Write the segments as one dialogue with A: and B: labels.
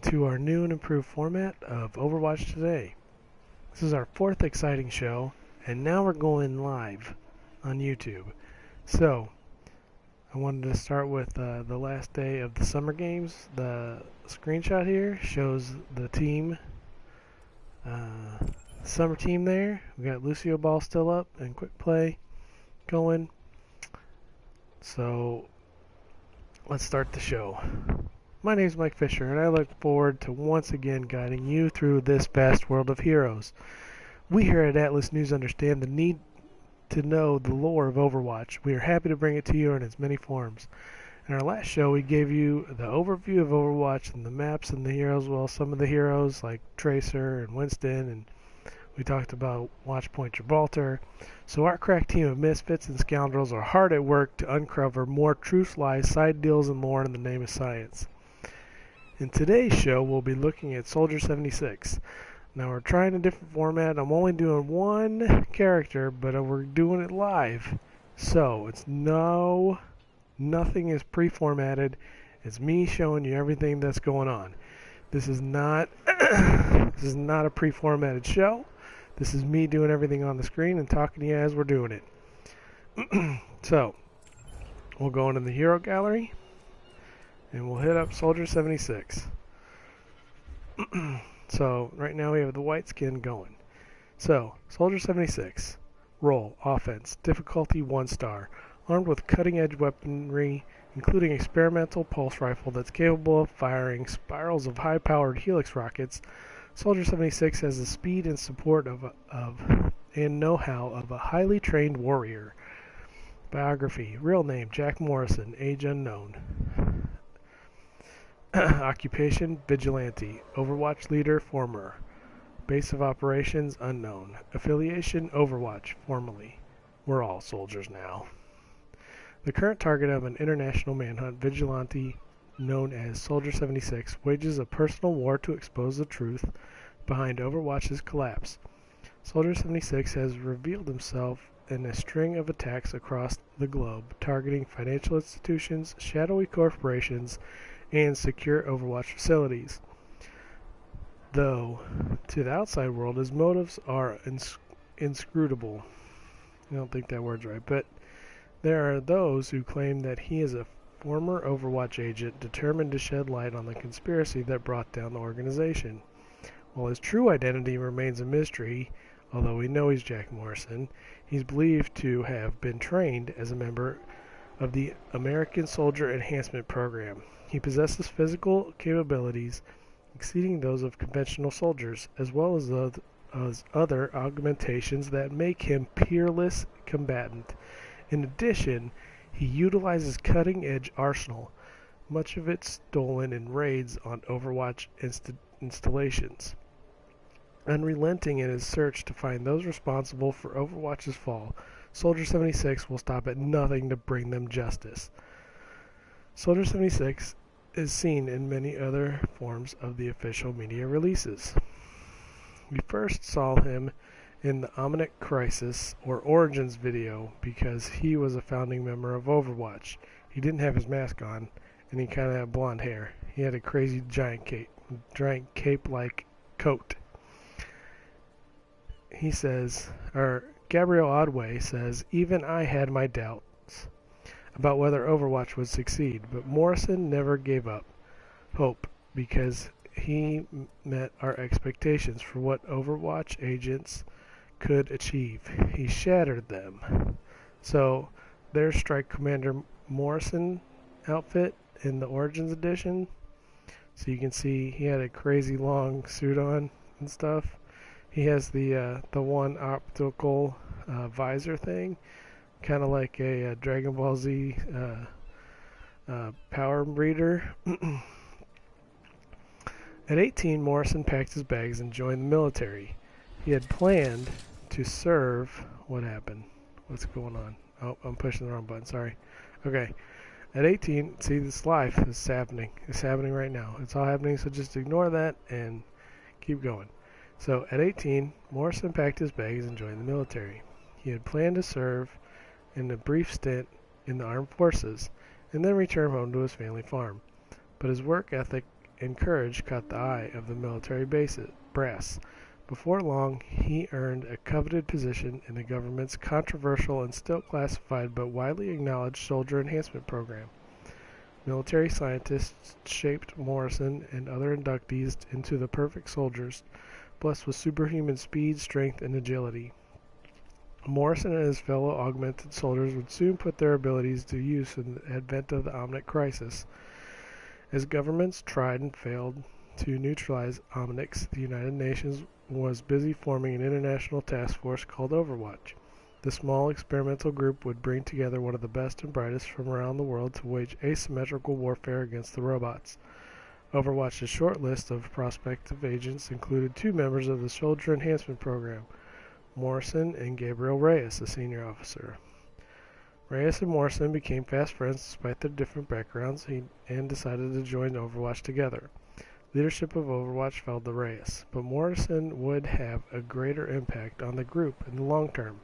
A: to our new and improved format of Overwatch Today. This is our fourth exciting show, and now we're going live on YouTube. So, I wanted to start with the last day of the summer games. The screenshot here shows the team, summer team there. We got Lucio Ball still up and Quick Play going. So, let's start the show. My name is Mike Fisher, and I look forward to once again guiding you through this vast world of heroes. We here at Atlas News understand the need to know the lore of Overwatch. We are happy to bring it to you in its many forms. In our last show, we gave you the overview of Overwatch and the maps and the heroes. Well, some of the heroes like Tracer and Winston, and we talked about Watchpoint Gibraltar. So our crack team of misfits and scoundrels are hard at work to uncover more truth, lies, side deals, and lore in the name of science. In today's show, we'll be looking at Soldier 76. Now, we're trying a different format. I'm only doing one character, but we're doing it live. So, nothing is pre-formatted. It's me showing you everything that's going on. This is not a pre-formatted show. This is me doing everything on the screen and talking to you as we're doing it. So, we'll go into the hero gallery. And we'll hit up Soldier 76. So, right now we have the white skin going. So, Soldier 76. Role, offense, difficulty 1 star. Armed with cutting-edge weaponry, including experimental pulse rifle that's capable of firing spirals of high-powered helix rockets, Soldier 76 has the speed and support and know-how of a highly trained warrior. Biography, real name, Jack Morrison, age unknown. Occupation, vigilante. Overwatch leader, former. Base of operations, unknown. Affiliation, Overwatch, formerly. We're all soldiers now. The current target of an international manhunt, vigilante known as Soldier 76, wages a personal war to expose the truth behind Overwatch's collapse. Soldier 76 has revealed himself in a string of attacks across the globe, targeting financial institutions, shadowy corporations, and secure Overwatch facilities. Though, to the outside world, his motives are inscrutable. I don't think that word's right, but there are those who claim that he is a former Overwatch agent determined to shed light on the conspiracy that brought down the organization. While his true identity remains a mystery, although we know he's Jack Morrison, he's believed to have been trained as a member of the American Soldier Enhancement Program. He possesses physical capabilities exceeding those of conventional soldiers, as well as other augmentations that make him peerless combatant. In addition, he utilizes cutting-edge arsenal, much of it stolen in raids on Overwatch installations. Unrelenting in his search to find those responsible for Overwatch's fall, Soldier 76 will stop at nothing to bring them justice. Soldier 76 is seen in many other forms of the official media releases. We first saw him in the Omnic Crisis or Origins video because he was a founding member of Overwatch. He didn't have his mask on, and he kind of had blonde hair. He had a crazy giant cape-like coat. He says, Gabriel Odway says, even I had my doubts about whether Overwatch would succeed, but Morrison never gave up hope because he met our expectations for what Overwatch agents could achieve. He shattered them. So there's Strike Commander Morrison outfit in the Origins edition. So you can see he had a crazy long suit on and stuff. He has the one optical visor thing, kind of like a Dragon Ball Z power reader. At 18, Morrison packed his bags and joined the military. He had planned to serve... What happened? What's going on? Oh, I'm pushing the wrong button, sorry. Okay. At 18, see, this life is happening. It's happening right now. It's all happening, so just ignore that and keep going. So, at 18, Morrison packed his bags and joined the military. He had planned to serve in a brief stint in the armed forces and then return home to his family farm. But his work ethic and courage caught the eye of the military brass. Before long, he earned a coveted position in the government's controversial and still classified but widely acknowledged soldier enhancement program. Military scientists shaped Morrison and other inductees into the perfect soldiers, blessed with superhuman speed, strength, and agility. Morrison and his fellow augmented soldiers would soon put their abilities to use in the advent of the Omnic crisis. As governments tried and failed to neutralize Omnics, the United Nations was busy forming an international task force called Overwatch. The small experimental group would bring together one of the best and brightest from around the world to wage asymmetrical warfare against the robots. Overwatch's short list of prospective agents included 2 members of the Soldier Enhancement Program, Morrison and Gabriel Reyes, a senior officer. Reyes and Morrison became fast friends despite their different backgrounds and decided to join Overwatch together. Leadership of Overwatch fell to Reyes, but Morrison would have a greater impact on the group in the long term.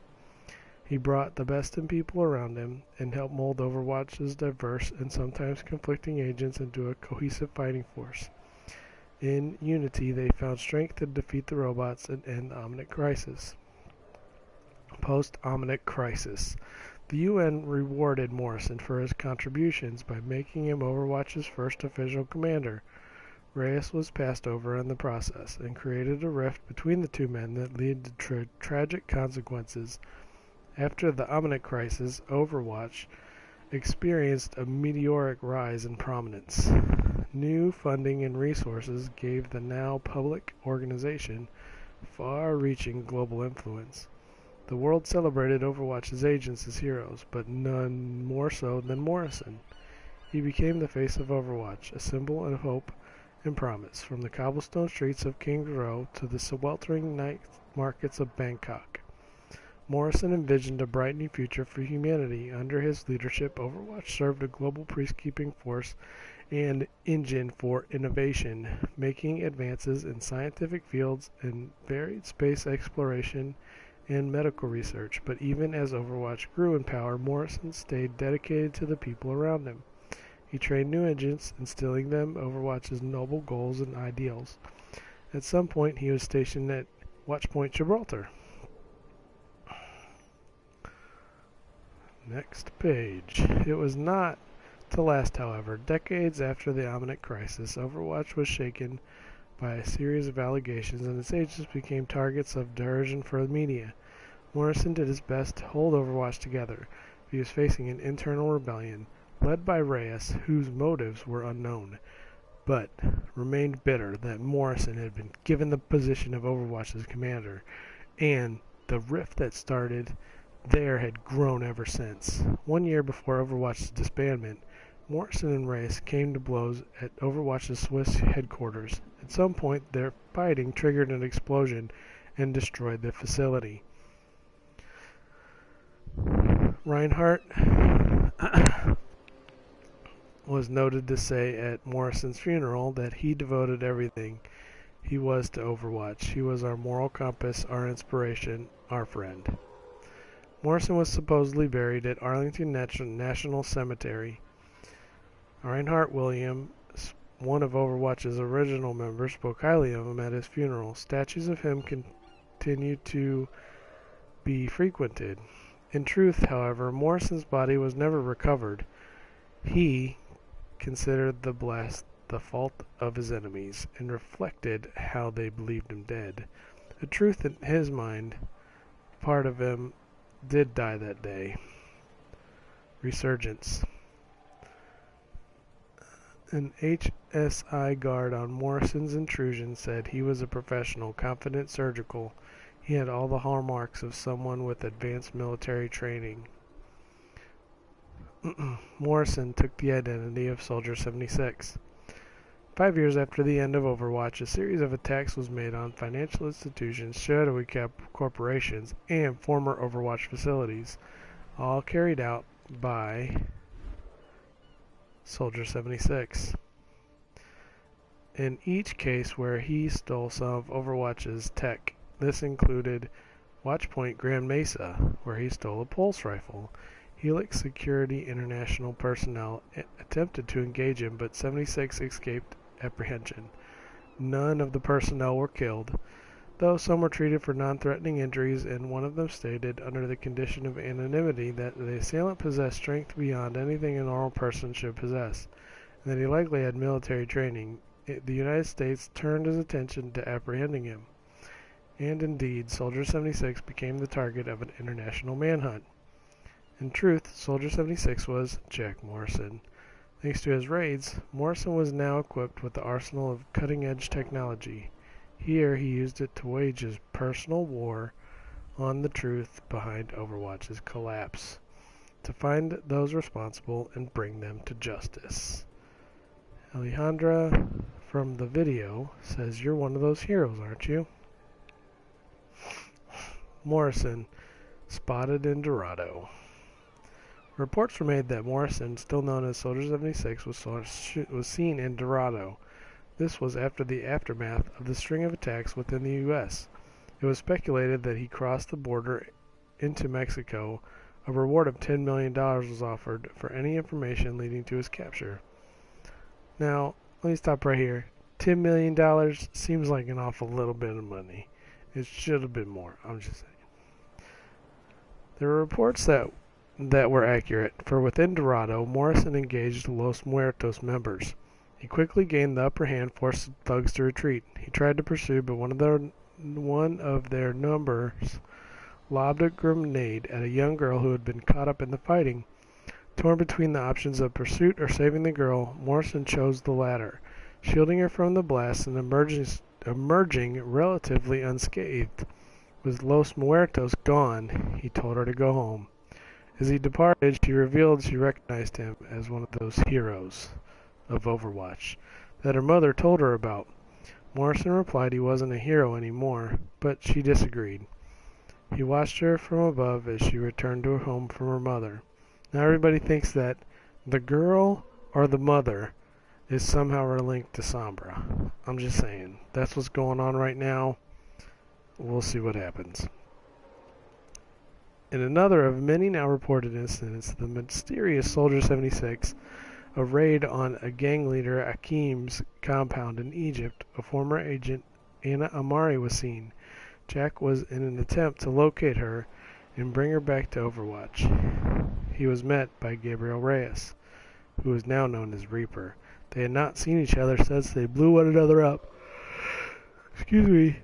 A: He brought the best in people around him and helped mold Overwatch's diverse and sometimes conflicting agents into a cohesive fighting force. In unity, they found strength to defeat the robots and end the Omnic crisis. Post-Omnic crisis. The UN rewarded Morrison for his contributions by making him Overwatch's first official commander. Reyes was passed over in the process and created a rift between the 2 men that led to tragic consequences. After the Omnic crisis, Overwatch experienced a meteoric rise in prominence. New funding and resources gave the now public organization far-reaching global influence. The world celebrated Overwatch's agents as heroes, but none more so than Morrison. He became the face of Overwatch, a symbol of hope and promise, from the cobblestone streets of King's Row to the sweltering night markets of Bangkok. Morrison envisioned a brightening future for humanity. Under his leadership, Overwatch served a global peacekeeping force and engine for innovation, making advances in scientific fields and varied space exploration and medical research. But even as Overwatch grew in power, Morrison stayed dedicated to the people around him. He trained new agents, instilling them Overwatch's noble goals and ideals. At some point, he was stationed at Watchpoint Gibraltar. Next page. It was not to last, however. Decades after the Omnic crisis, Overwatch was shaken by a series of allegations, and its agents became targets of derision for the media. Morrison did his best to hold Overwatch together. He was facing an internal rebellion, led by Reyes, whose motives were unknown, but remained bitter that Morrison had been given the position of Overwatch's commander, and the rift that started there had grown ever since. 1 year before Overwatch's disbandment, Morrison and Reyes came to blows at Overwatch's Swiss headquarters. At some point, their fighting triggered an explosion and destroyed the facility. Reinhardt was noted to say at Morrison's funeral that he devoted everything he was to Overwatch. He was our moral compass, our inspiration, our friend. Morrison was supposedly buried at Arlington National Cemetery. Reinhardt Williams, one of Overwatch's original members, spoke highly of him at his funeral. Statues of him continue to be frequented. In truth, however, Morrison's body was never recovered. He considered the fault of his enemies, and reflected how they believed him dead. The truth in his mind, part of him did die that day. Resurgence. An HSI guard on Morrison's intrusion said he was a professional, confident, surgical. He had all the hallmarks of someone with advanced military training. Morrison took the identity of Soldier 76. 5 years after the end of Overwatch, a series of attacks was made on financial institutions, shadowy corporations, and former Overwatch facilities, all carried out by Soldier 76. In each case where he stole some of Overwatch's tech. This included Watchpoint Grand Mesa, where he stole a pulse rifle. Helix Security International personnel attempted to engage him, but 76 escaped apprehension. None of the personnel were killed, though some were treated for non-threatening injuries, and one of them stated, under the condition of anonymity, that the assailant possessed strength beyond anything a normal person should possess, and that he likely had military training. The United States turned his attention to apprehending him. And indeed, Soldier 76 became the target of an international manhunt. In truth, Soldier 76 was Jack Morrison. Thanks to his raids, Morrison was now equipped with the arsenal of cutting-edge technology. Here, he used it to wage his personal war on the truth behind Overwatch's collapse, to find those responsible and bring them to justice. Alejandra from the video says, "You're one of those heroes, aren't you?" Morrison, spotted in Dorado. Reports were made that Morrison, still known as Soldier 76, was seen in Dorado. This was after the aftermath of the string of attacks within the U.S. It was speculated that he crossed the border into Mexico. A reward of $10 million was offered for any information leading to his capture. Now, let me stop right here. $10 million seems like an awful little bit of money. It should have been more. I'm just saying. There were reports that were accurate, for within Dorado, Morrison engaged Los Muertos members. He quickly gained the upper hand, forced the thugs to retreat. He tried to pursue, but one of their numbers lobbed a grenade at a young girl who had been caught up in the fighting. Torn between the options of pursuit or saving the girl, Morrison chose the latter, shielding her from the blast and emerging relatively unscathed. With Los Muertos gone, he told her to go home. As he departed, she revealed she recognized him as one of those heroes of Overwatch that her mother told her about. Morrison replied he wasn't a hero anymore, but she disagreed. He watched her from above as she returned to her home from her mother. Now everybody thinks that the girl or the mother is somehow linked to Sombra. I'm just saying. That's what's going on right now. We'll see what happens. In another of many now reported incidents, the mysterious Soldier 76, a raid on a gang leader Akim's compound in Egypt, a former agent, Anna Amari, was seen. Jack was in an attempt to locate her and bring her back to Overwatch. He was met by Gabriel Reyes, who is now known as Reaper. They had not seen each other since they blew one another up. Excuse me.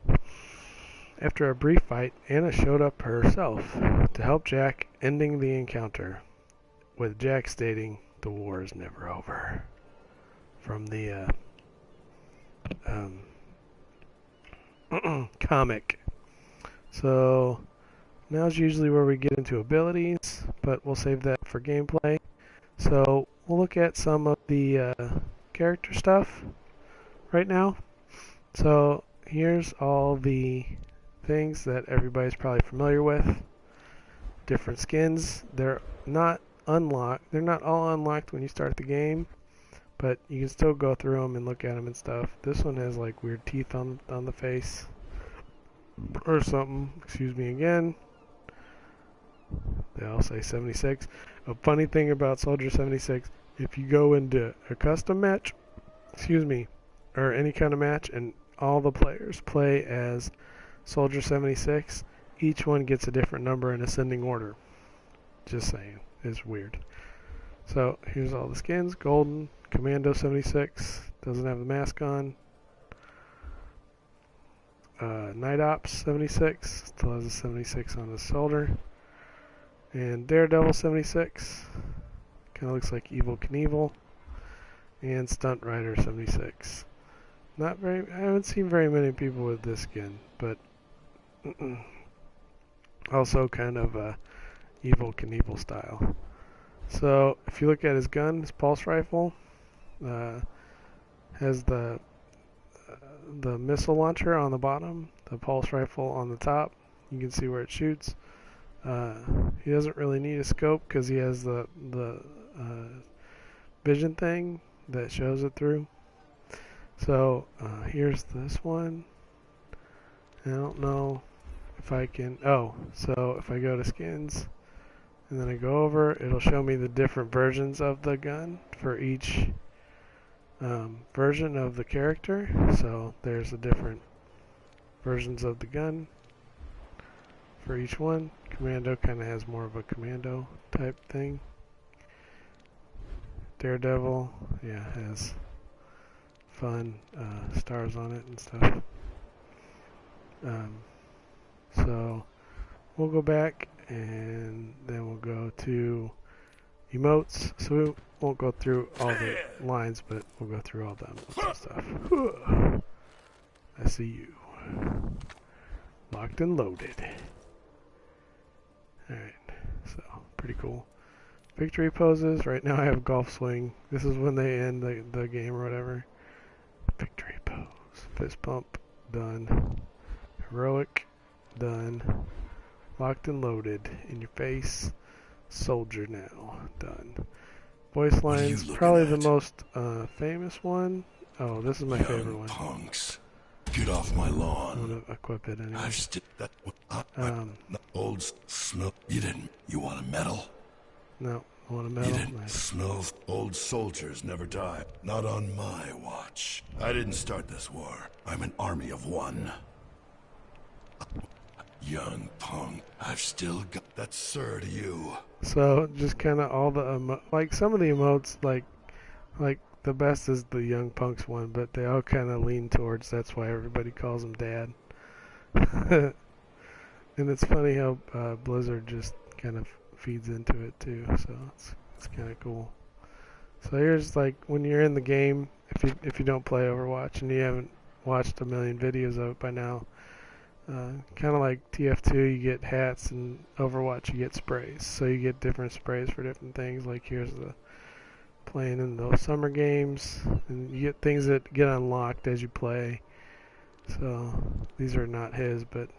A: After a brief fight, Anna showed up herself to help Jack, ending the encounter, with Jack stating, "The war is never over." From the comic. So, now's usually where we get into abilities, but we'll save that for gameplay. So, we'll look at some of the character stuff right now. So, here's all the things that everybody's probably familiar with. Different skins. They're not unlocked. They're not all unlocked when you start the game, but you can still go through them and look at them and stuff. This one has like weird teeth on the face or something. Excuse me again. They all say 76. A funny thing about Soldier 76, if you go into a custom match, or any kind of match, and all the players play as Soldier 76, each one gets a different number in ascending order. Just saying. It's weird. So, here's all the skins. Golden, Commando 76, doesn't have the mask on. Night Ops 76, still has a 76 on his shoulder. And Daredevil 76, kind of looks like Evel Knievel. And Stunt Rider 76. I haven't seen very many people with this skin, but also kind of Evel Knievel style. So if you look at his gun, his pulse rifle has the missile launcher on the bottom, the pulse rifle on the top. You can see where it shoots. He doesn't really need a scope because he has the vision thing that shows it through. So here's this one. I don't know if I can, so if I go to skins and then I go over, it'll show me the different versions of the gun for each version of the character. So there's the different versions of the gun for each one. Commando kind of has more of a commando type thing. Daredevil, yeah, has fun stars on it and stuff. So we'll go back and then we'll go to emotes. So we won't go through all the lines, but we'll go through all the emotes and stuff. I see you. Locked and loaded. Alright, so pretty cool. Victory poses. Right now I have golf swing. This is when they end the game or whatever. Victory pose. Fist pump. Done. Heroic. Done. Locked and loaded. In your face. Soldier now. Done. Voice lines. Probably the most famous one. Oh, this is my favorite one.
B: Punks. Get off my lawn.
A: I'm gonna equip it anyway.
B: I've old snow. You didn't. You want a medal?
A: No, I want a medal.
B: You didn't.
A: Nice.
B: Snow. Old soldiers never die. Not on my watch. I didn't start this war. I'm an army of one. Young punk. I've still got that sir to you.
A: So just kind of all the like some of the emotes, like the best is the young punks one, but they all kind of lean towards. That's why everybody calls him Dad. And it's funny how Blizzard just kind of feeds into it too. So it's kind of cool. So here's like when you're in the game, if you don't play Overwatch and you haven't watched a million videos of it by now. Kind of like TF2, you get hats, and Overwatch, you get sprays. So you get different sprays for different things. Like here's the playing in those summer games, and you get things that get unlocked as you play. So these are not his, but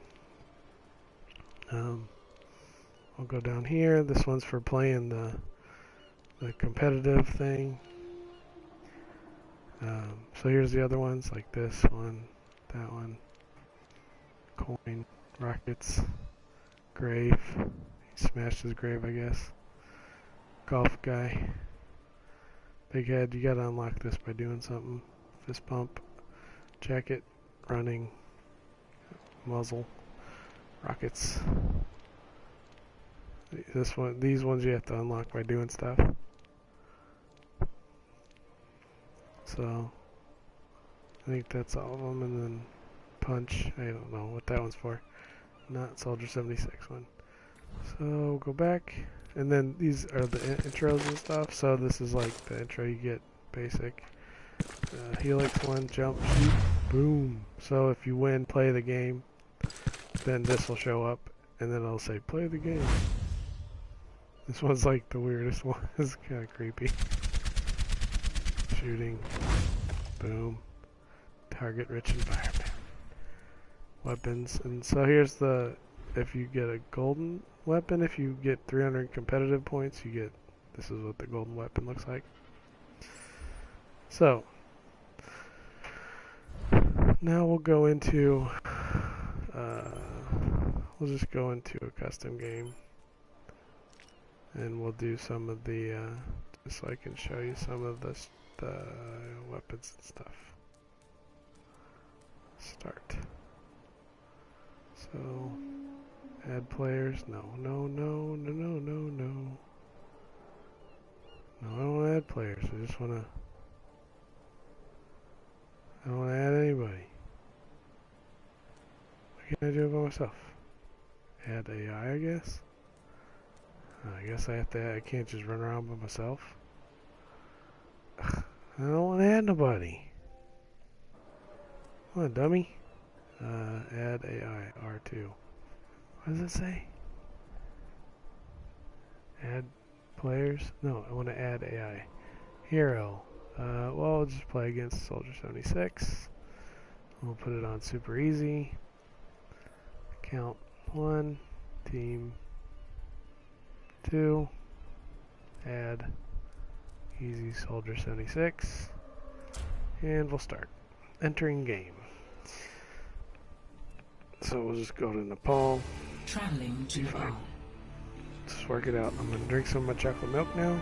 A: I'll go down here. This one's for playing the competitive thing. So here's the other ones, like this one, that one. Coin, rockets, grave. He smashed his grave, I guess. Golf guy. Big head, you gotta unlock this by doing something. Fist pump, jacket, running, muzzle, rockets. These ones you have to unlock by doing stuff. So, I think that's all of them, and then punch. I don't know what that one's for. Not Soldier 76 one. So go back, and then these are the intros and stuff. So this is like the intro you get, basic. Helix one, jump, shoot, boom. So if you win, play the game, then this will show up, and then it'll say play the game. This one's like the weirdest one. It's kind of creepy. Shooting, boom. Target rich environment. Weapons, and so here's the, if you get a golden weapon, if you get 300 competitive points, you get, this is what the golden weapon looks like. So now we'll go into we'll just go into a custom game, and we'll do some of the just so I can show you some of the weapons and stuff. Start. So, add players. No. No, I don't want to add players. I just want to. I don't want to add anybody. What can I do by myself? Add AI, I guess. I guess I have to. I can't just run around by myself. I don't want to add nobody. Come on, dummy. Add AI, R2. What does it say? Add players? No, I want to add AI. Hero. Well, I'll just play against Soldier 76. We'll put it on super easy. Count 1. Team 2. Add easy Soldier 76. And we'll start. Entering game. So we'll just go to Nepal.
C: Traveling to Nepal.
A: Just work it out. I'm gonna drink some of my chocolate milk now.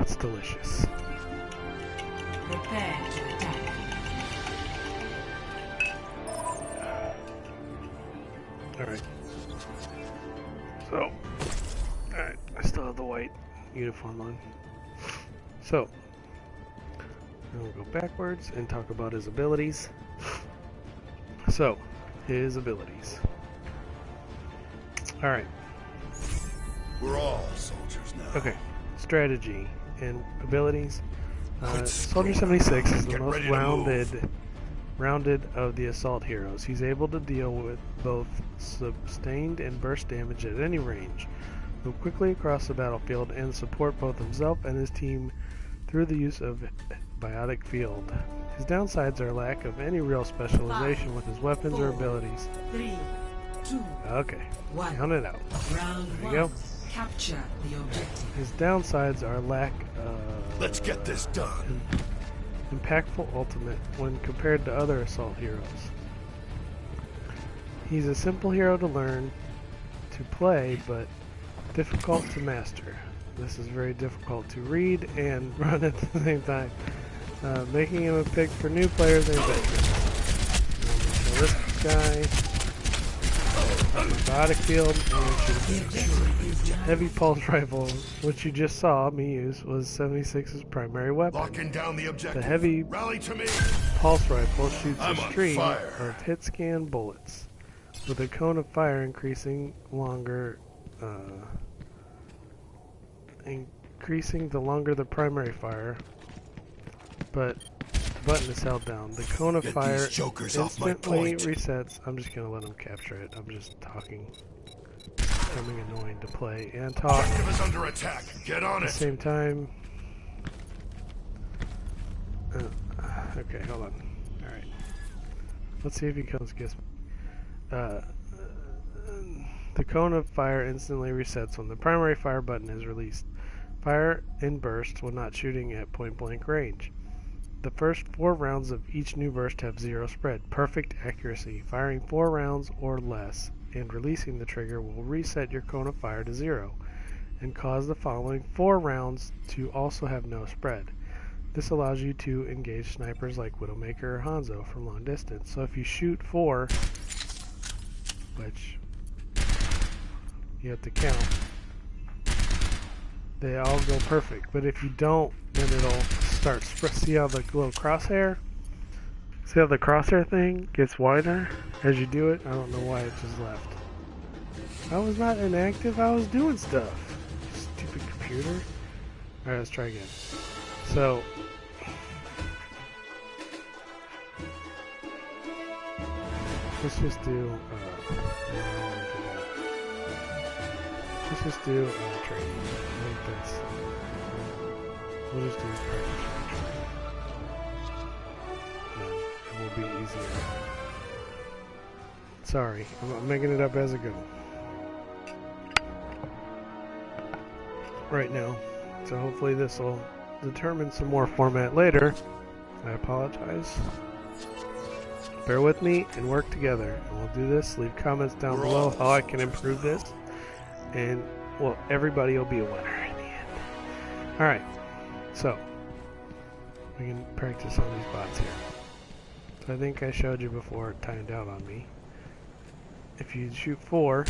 A: It's delicious.
C: Prepare to attack.
A: Alright. So, alright, I still have the white uniform on. So, we'll go backwards and talk about his abilities. So, his abilities. Alright.
B: We're all soldiers now.
A: Okay. Strategy and abilities. Soldier 76 is the most rounded of the assault heroes. He's able to deal with both sustained and burst damage at any range, move quickly across the battlefield, and support both himself and his team through the use of biotic field. His downsides are lack of any real specialization with his weapons or abilities.
C: 3, 2,
A: Okay,
C: 1.
A: count it out.
C: Round
A: There you
C: 1.
A: go.
C: Capture the objective.
A: His downsides are lack of
B: Let's get this done.
A: impactful ultimate when compared to other assault heroes. He's a simple hero to learn to play, but difficult to master. This is very difficult to read and run at the same time, making him a pick for new players and veterans. So this guy, biotic field, and heavy pulse rifle, which you just saw me use, was 76's primary weapon.
B: Locking down the objective.
A: The heavy
B: Rally to me.
A: pulse rifle shoots
B: I'm
A: a
B: on
A: stream
B: fire.
A: of hit scan bullets, with a cone of fire increasing the longer the primary fire, but the button is held down. The cone of
B: Get
A: fire
B: these jokers off my
A: instantly
B: point.
A: resets. I'm just gonna let him capture it. I'm just talking. It's becoming annoying to play and talk
B: Objective is under attack. Get on
A: at the
B: it.
A: same time. Okay, hold on. Alright. Let's see if he comes gets me. The cone of fire instantly resets when the primary fire button is released. Fire in bursts when not shooting at point-blank range. The first 4 rounds of each new burst have 0 spread. Perfect accuracy. Firing 4 rounds or less and releasing the trigger will reset your cone of fire to 0 and cause the following 4 rounds to also have no spread. This allows you to engage snipers like Widowmaker or Hanzo from long distance. So if you shoot 4, which you have to count, they all go perfect. But if you don't, then it'll start see how the little crosshair? See how the crosshair thing gets wider as you do it? I don't know why it just left. I was not inactive, I was doing stuff. Stupid computer. Alright, let's try again. So, let's just do, let's just do training. I think that's, we'll just do practice training. It will be easier. Sorry, I'm making it up as I go. Right now. So hopefully this will determine some more format later. I apologize. Bear with me and work together. And we'll do this. Leave comments down below how I can improve this. And, well, everybody will be a winner in the end. Alright. So, we can practice on these bots here. So I think I showed you before it timed out on me. If you shoot 4,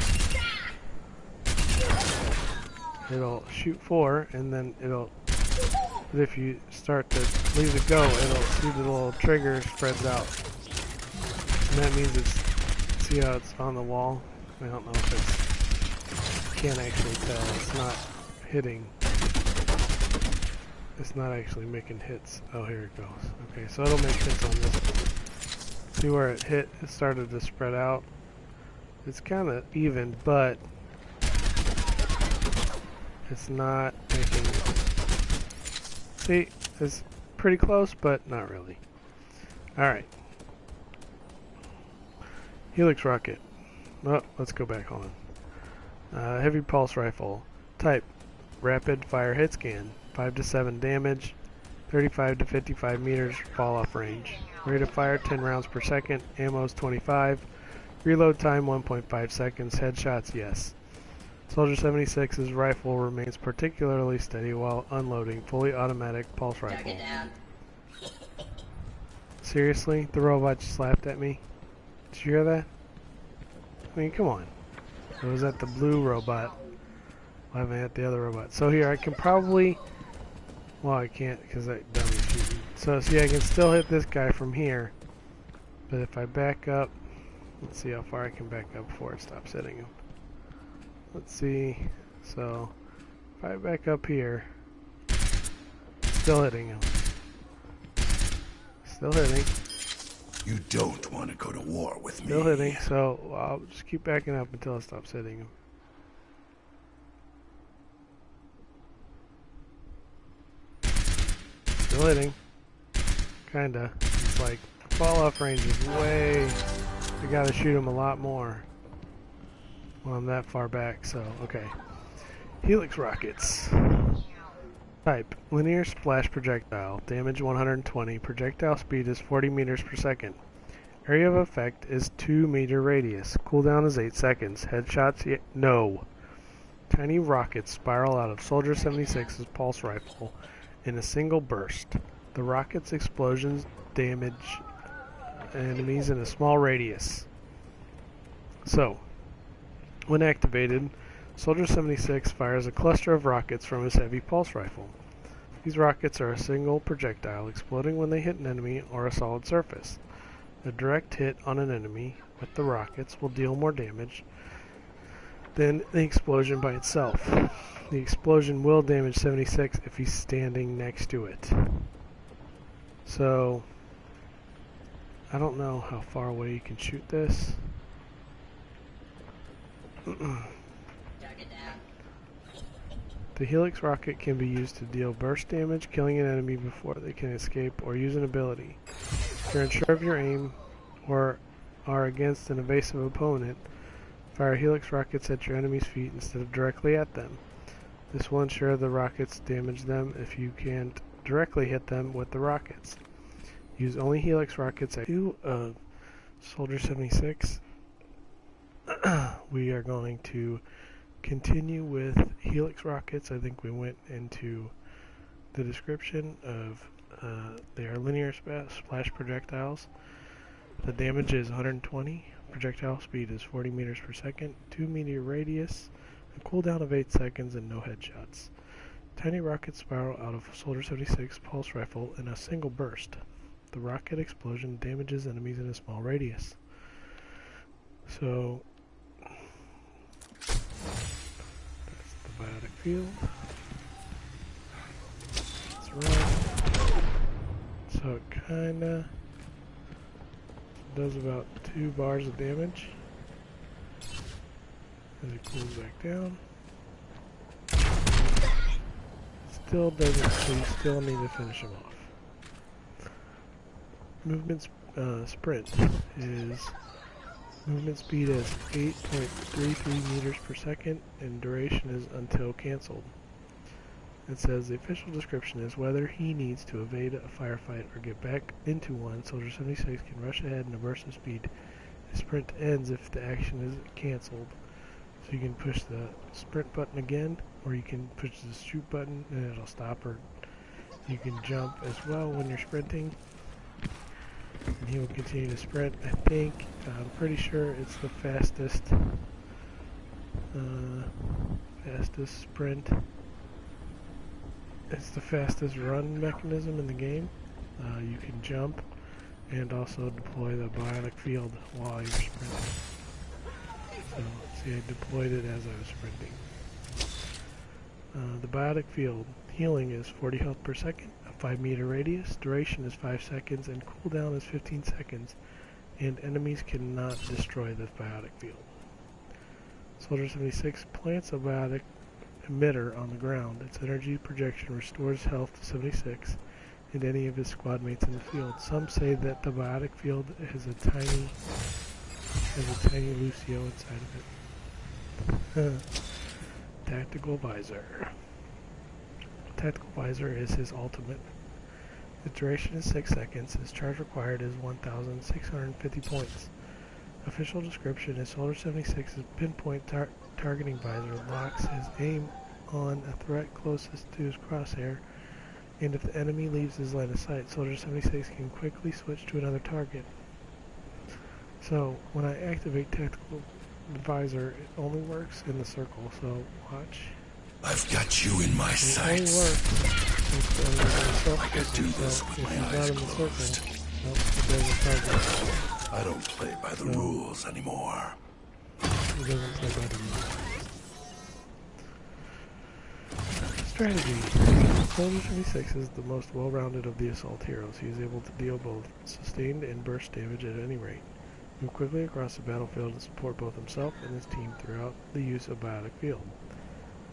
A: it'll shoot 4, and then it'll, but if you start to leave it go, it'll see the little trigger spreads out. And that means it's, see how it's on the wall? I don't know if it's, can't actually tell, it's not hitting. It's not actually making hits. Oh, here it goes. Okay, so it'll make hits on this one. See where it hit? It started to spread out. It's kind of even, but it's not making... See, it's pretty close, but not really. Alright. Helix rocket. Oh, let's go back on. Heavy pulse rifle. Type. Rapid fire hit scan. 5 to 7 damage. 35 to 55 meters fall off range. Rate of fire 10 rounds per second. Ammo is 25. Reload time 1.5 seconds. Headshots, yes. Soldier 76's rifle remains particularly steady while unloading fully automatic pulse rifle. Seriously? The robot just laughed at me? Did you hear that? I mean, come on. It was at the blue robot. Laughing at the other robot. So here, I can probably... Well, I can't because that dummy's shooting. So, see, I can still hit this guy from here. But if I back up... Let's see how far I can back up before it stops hitting him. Let's see. So, if I back up here... Still hitting him. Still hitting.
B: You don't want to go to war with me.
A: Still hitting, so I'll just keep backing up until it stops hitting him. Still hitting. Kinda. It's like fall off range is way... I gotta shoot him a lot more when I'm that far back, so okay. Helix rockets. Type, linear splash projectile. Damage 120. Projectile speed is 40 meters per second. Area of effect is 2 meter radius. Cooldown is 8 seconds. Headshots, no. Tiny rockets spiral out of Soldier 76's pulse rifle in a single burst. The rocket's explosions damage enemies in a small radius. So, when activated, Soldier 76 fires a cluster of rockets from his heavy pulse rifle. These rockets are a single projectile, exploding when they hit an enemy or a solid surface. A direct hit on an enemy with the rockets will deal more damage than the explosion by itself. The explosion will damage 76 if he's standing next to it. So, I don't know how far away you can shoot this. The Helix rocket can be used to deal burst damage, killing an enemy before they can escape, or use an ability. If you're unsure of your aim, or are against an evasive opponent, fire Helix rockets at your enemy's feet instead of directly at them. This will ensure the rockets damage them if you can't directly hit them with the rockets. Use only Helix rockets at 2 of Soldier 76. We are going to continue with Helix rockets. I think we went into the description of they are linear splash projectiles. The damage is 120. Projectile speed is 40 meters per second. 2 meter radius. A cooldown of 8 seconds and no headshots. Tiny rockets spiral out of Soldier 76 pulse rifle in a single burst. The rocket explosion damages enemies in a small radius. So that's the biotic field. Let's run. So it kinda does about 2 bars of damage as it cools back down. Still doesn't, so you still need to finish him off. Movement sprint is movement speed is 8.33 meters per second and duration is until cancelled. It says the official description is whether he needs to evade a firefight or get back into one, Soldier 76 can rush ahead in a burst of speed. The sprint ends if the action is cancelled. So you can push the sprint button again, or you can push the shoot button and it'll stop, or you can jump as well when you're sprinting. And he will continue to sprint. I think, I'm pretty sure it's the fastest sprint. It's the fastest run mechanism in the game. You can jump and also deploy the bionic field while you're sprinting. So, see, I deployed it as I was sprinting. The biotic field healing is 40 health per second, a 5 meter radius, duration is 5 seconds, and cooldown is 15 seconds, and enemies cannot destroy this biotic field. Soldier 76 plants a biotic emitter on the ground. Its energy projection restores health to 76 and any of his squad mates in the field. Some say that the biotic field has a tiny Lucio inside of it. Tactical visor. Tactical visor is his ultimate. The duration is 6 seconds. His charge required is 1,650 points. Official description is Soldier 76's pinpoint targeting visor locks his aim on a threat closest to his crosshair, and if the enemy leaves his line of sight, Soldier 76 can quickly switch to another target. So, when I activate tactical visor, it only works in the circle, so watch.
B: I've got you in my
A: It only
B: sights.
A: works if the enemy is in the circle.
B: I could do this
A: So
B: with
A: if
B: my
A: he's not
B: eyes
A: in the
B: closed.
A: circle, nope, it doesn't target.
B: I don't play by the
A: So-
B: rules anymore.
A: It doesn't play by the rules. Strategy. Soldier 76 is the most well-rounded of the assault heroes. He is able to deal both sustained and burst damage at any rate. Move quickly across the battlefield to support both himself and his team throughout the use of Biotic Field.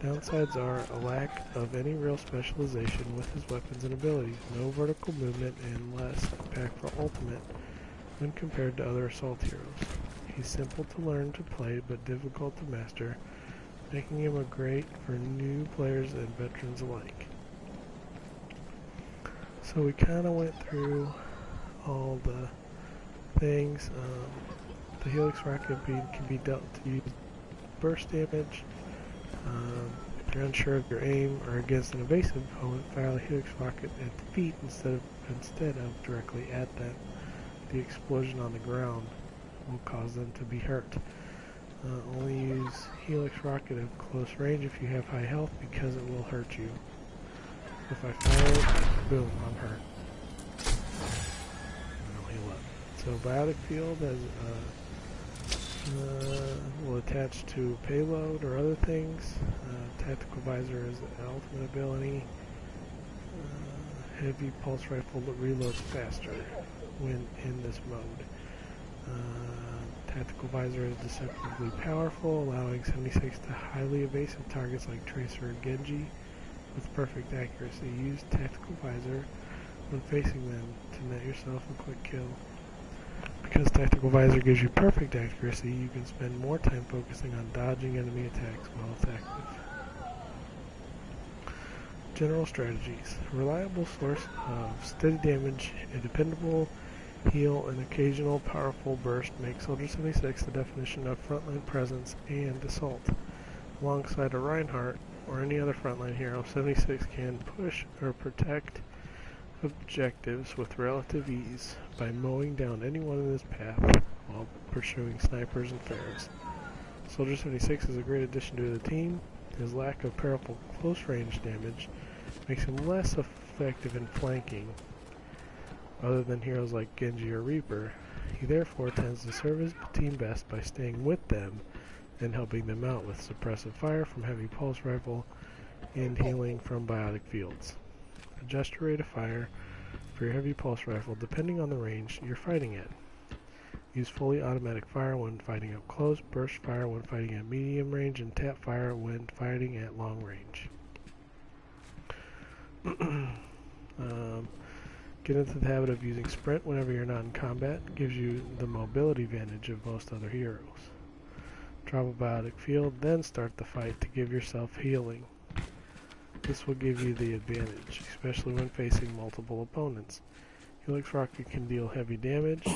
A: Downsides are a lack of any real specialization with his weapons and abilities, no vertical movement, and less impactful ultimate when compared to other assault heroes. He's simple to learn to play but difficult to master, making him a great for new players and veterans alike. So we kind of went through all the things. The Helix Rocket can be dealt to use burst damage. If you're unsure of your aim or against an evasive opponent, fire the Helix Rocket at the feet instead of directly at them. The explosion on the ground will cause them to be hurt. Only use Helix Rocket at close range if you have high health because it will hurt you. If I fire it, boom, I'm hurt. And I'll heal up. So Biotic Field will attach to payload or other things. Tactical Visor is the ultimate ability. Heavy Pulse Rifle that reloads faster when in this mode. Tactical Visor is deceptively powerful, allowing 76 to highly evasive targets like Tracer and Genji with perfect accuracy. Use Tactical Visor when facing them to net yourself a quick kill. Because Tactical Visor gives you perfect accuracy, you can spend more time focusing on dodging enemy attacks while it's active. General strategies. A reliable source of steady damage, a dependable heal, and occasional powerful burst make Soldier 76 the definition of frontline presence and assault. Alongside a Reinhardt or any other frontline hero, 76 can push or protect objectives with relative ease by mowing down anyone in his path while pursuing snipers and ferrets. Soldier 76 is a great addition to the team. His lack of powerful close range damage makes him less effective in flanking other than heroes like Genji or Reaper. He therefore tends to serve his team best by staying with them and helping them out with suppressive fire from heavy pulse rifle and healing from biotic fields. Adjust your rate of fire for your heavy pulse rifle depending on the range you're fighting at. Use fully automatic fire when fighting up close, burst fire when fighting at medium range, and tap fire when fighting at long range. Get into the habit of using sprint whenever you're not in combat. It gives you the mobility advantage of most other heroes. Drop a biotic field, then start the fight to give yourself healing. This will give you the advantage, especially when facing multiple opponents. Helix Rocket can deal heavy damage.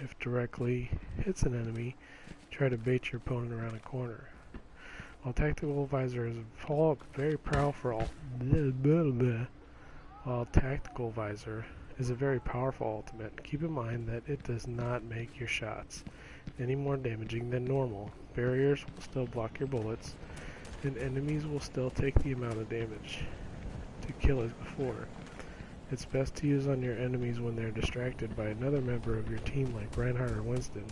A: If directly hits an enemy, try to bait your opponent around a corner. While Tactical Visor is very powerful, while Tactical Visor is a very powerful ultimate, keep in mind that it does not make your shots any more damaging than normal. Barriers will still block your bullets, and enemies will still take the amount of damage to kill as before. It's best to use on your enemies when they're distracted by another member of your team like Reinhardt or Winston,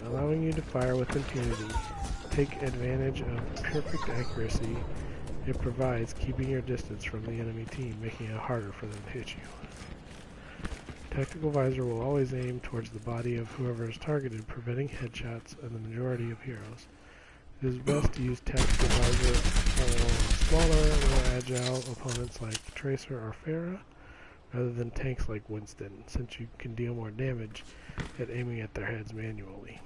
A: allowing you to fire with impunity. Take advantage of perfect accuracy it provides, keeping your distance from the enemy team, making it harder for them to hit you. Tactical Visor will always aim towards the body of whoever is targeted, preventing headshots in the majority of heroes. It is best to use Tactical Visor for smaller, more agile opponents like Tracer or Pharah, rather than tanks like Winston, since you can deal more damage at aiming at their heads manually.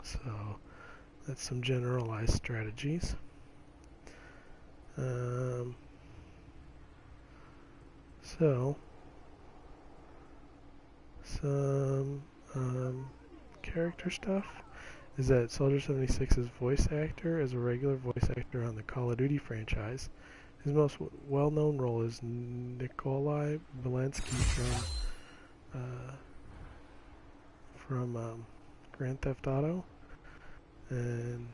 A: So, that's some generalized strategies. Some character stuff is that Soldier 76's voice actor is a regular voice actor on the Call of Duty franchise. His most well-known role is Nikolai Belensky from Grand Theft Auto, and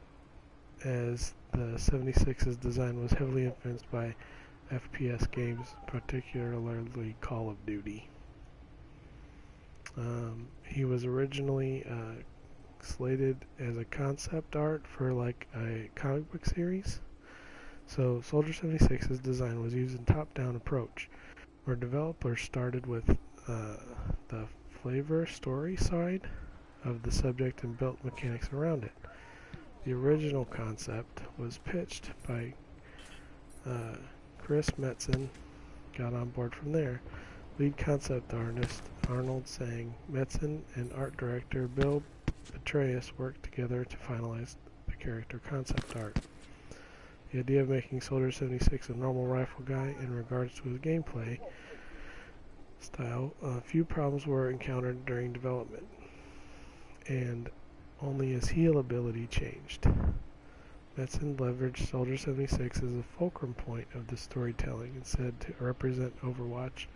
A: as the 76's design was heavily influenced by FPS games, particularly Call of Duty. He was originally slated as a concept art for like a comic book series. So Soldier 76's design was used in top-down approach, where developers started with the flavor story side of the subject and built mechanics around it. The original concept was pitched by Chris Metzen, got on board from there. Lead concept artist Arnold Sang, Metzen, and art director Bill Petraeus worked together to finalize the character concept art. The idea of making Soldier 76 a normal rifle guy in regards to his gameplay style, a few problems were encountered during development, and only his heal ability changed. Metzen leveraged Soldier 76 as a fulcrum point of the storytelling and said to represent Overwatch